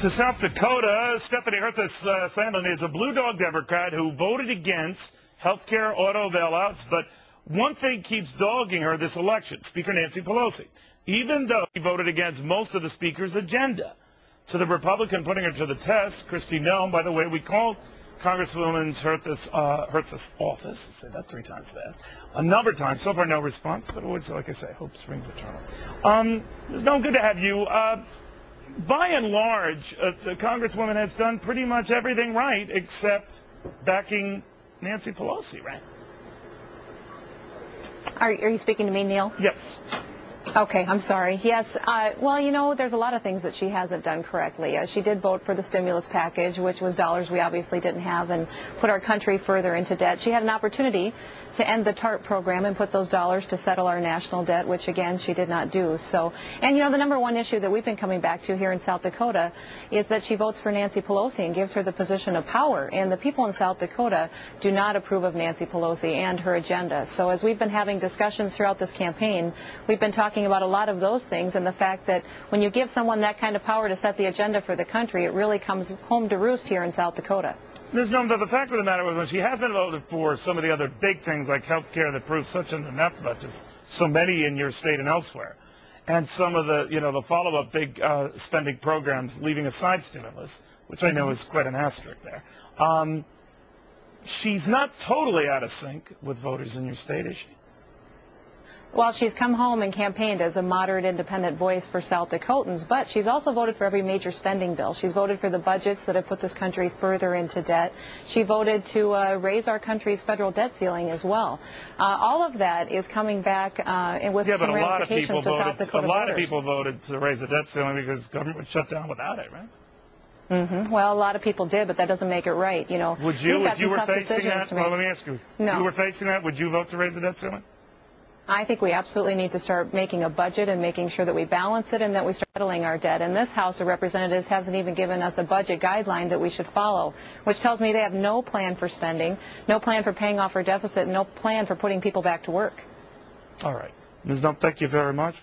To South Dakota, Stephanie Sandlin is a Blue Dog Democrat who voted against health care auto bailouts, but one thing keeps dogging her this election, Speaker Nancy Pelosi, even though he voted against most of the Speaker's agenda. To the Republican putting her to the test, Kristi Noem, by the way, we called Congresswoman Herth's office, say that 3 times fast, a number of times. So far, no response, but always, like I say, hope springs eternal. It's no good to have you. By and large, the Congresswoman has done pretty much everything right except backing Nancy Pelosi, right? Are you speaking to me, Neil? Yes. Okay, I'm sorry. Yes, well, you know, there's a lot of things that she hasn't done correctly. She did vote for the stimulus package, which was dollars we obviously didn't have, and put our country further into debt. She had an opportunity to end the TARP program and put those dollars to settle our national debt, which, again, she did not do. So, and, you know, the number one issue that we've been coming back to here in South Dakota is that she votes for Nancy Pelosi and gives her the position of power. And the people in South Dakota do not approve of Nancy Pelosi and her agenda. So as we've been having discussions throughout this campaign, we've been talking about a lot of those things and the fact that when you give someone that kind of power to set the agenda for the country, it really comes home to roost here in South Dakota. Ms. Noem, the fact of the matter is when she hasn't voted for some of the other big things like health care that proves such an enough budget, so many in your state and elsewhere, and some of the, you know, the follow-up big spending programs, leaving aside stimulus, which I know is quite an asterisk there, she's not totally out of sync with voters in your state, is she? Well, she's come home and campaigned as a moderate independent voice for South Dakotans, but she's also voted for every major spending bill. She's voted for the budgets that have put this country further into debt. She voted to raise our country's federal debt ceiling as well. All of that is coming back with some ramifications to South Dakota voters. A lot of people voted to raise the debt ceiling because government would shut down without it, right? Mm-hmm. Well, a lot of people did, but that doesn't make it right. You know, would you, if you were facing that? Well, let me ask you. No. If you were facing that, would you vote to raise the debt ceiling? I think we absolutely need to start making a budget and making sure that we balance it and that we start settling our debt. And this House of Representatives hasn't even given us a budget guideline that we should follow, which tells me they have no plan for spending, no plan for paying off our deficit, no plan for putting people back to work. All right. Ms. Noem, thank you very much.